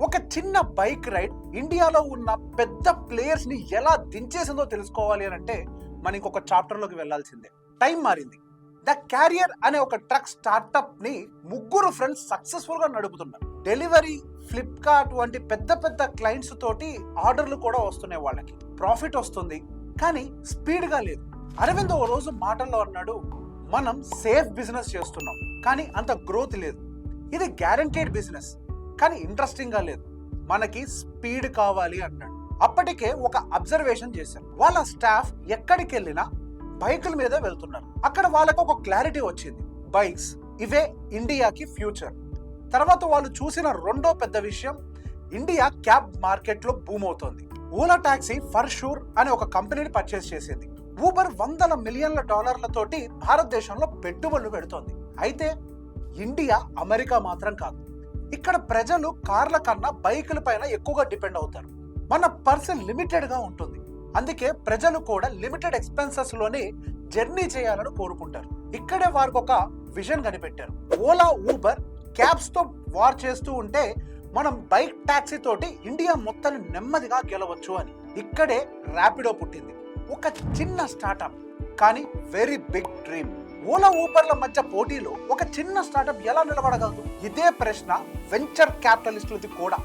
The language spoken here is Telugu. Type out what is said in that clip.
ఒక చిన్న బైక్ రైడ్ ఇండియాలో ఉన్న పెద్ద ప్లేయర్స్ ని ఎలా దించేసిందో తెలుసుకోవాలి అని అంటే మనం ఇంకొక చాప్టర్ లోకి వెళ్లాల్సిందే. టైం మారింది. ద క్యారియర్ అనే ఒక ట్రక్ స్టార్ట్అప్ ని ముగ్గురు ఫ్రెండ్స్ సక్సెస్ఫుల్ గా నడుపుతున్నారు. డెలివరీ, ఫ్లిప్కార్ట్ వంటి పెద్ద పెద్ద క్లయింట్స్ తోటి ఆర్డర్లు కూడా వస్తున్నాయి. వాళ్ళకి ప్రాఫిట్ వస్తుంది, కానీ స్పీడ్ గా లేదు. అరవింద్ ఓ రోజు మాటల్లో అన్నాడు, మనం సేఫ్ బిజినెస్ చేస్తున్నాం కానీ అంత గ్రోత్ లేదు. ఇది గ్యారంటీడ్ బిజినెస్ కానీ ఇంట్రెస్టింగ్ గా లేదు. మనకి స్పీడ్ కావాలి అన్నాడు. అప్పటికే ఒక అబ్జర్వేషన్ చేశారు. వాళ్ళ స్టాఫ్ ఎక్కడికి వెళ్ళినా బైకుల మీద వెళ్తున్నారు. అక్కడ వాళ్ళకు ఒక క్లారిటీ వచ్చింది, బైక్స్ ఇవే ఇండియాకి ఫ్యూచర్. తర్వాత వాళ్ళు చూసిన రెండో పెద్ద విషయం, ఇండియా క్యాబ్ మార్కెట్ లో బూమ్ అవుతోంది. ఓలా టాక్సీ ఫర్ షూర్ అనే ఒక కంపెనీని పర్చేస్ చేసింది. ఊబర్ వందల మిలియన్ల డాలర్లతోటి భారతదేశంలో పెట్టుబడులు పెడుతోంది. అయితే ఇండియా అమెరికా మాత్రం కాదు. ఇక్కడ ప్రజలు కార్ల కన్నా బైకుల పైన ఎక్కువగా డిపెండ్ అవుతారు. మన పర్స్ లిమిటెడ్ గా ఉంటుంది. అందుకే ప్రజలు కూడా లిమిటెడ్ ఎక్స్పెన్సెస్ లోనే జర్నీ చేయాలని కోరుకుంటారు. ఇక్కడే వారికి ఒక విజన్ కనిపెట్టారు. ఓలా, ఊబర్ క్యాబ్స్ తో వార్ చేస్తూ ఉంటే మనం బైక్ టాక్సీ తోటి ఇండియా మొత్తం నెమ్మదిగా గెలవచ్చు అని. ఇక్కడే ర్యాపిడో పుట్టింది. ఒక చిన్న స్టార్ట్అప్ కానీ వెరీ బిగ్ డ్రీమ్. ఓలా, ఊబర్ల మధ్య పోటీలో ఒక చిన్న స్టార్ట్అప్ ఎలా నిలబడగలదు? ఇదే ప్రశ్న వెంచర్ క్యాపిటలిస్టులది కూడా.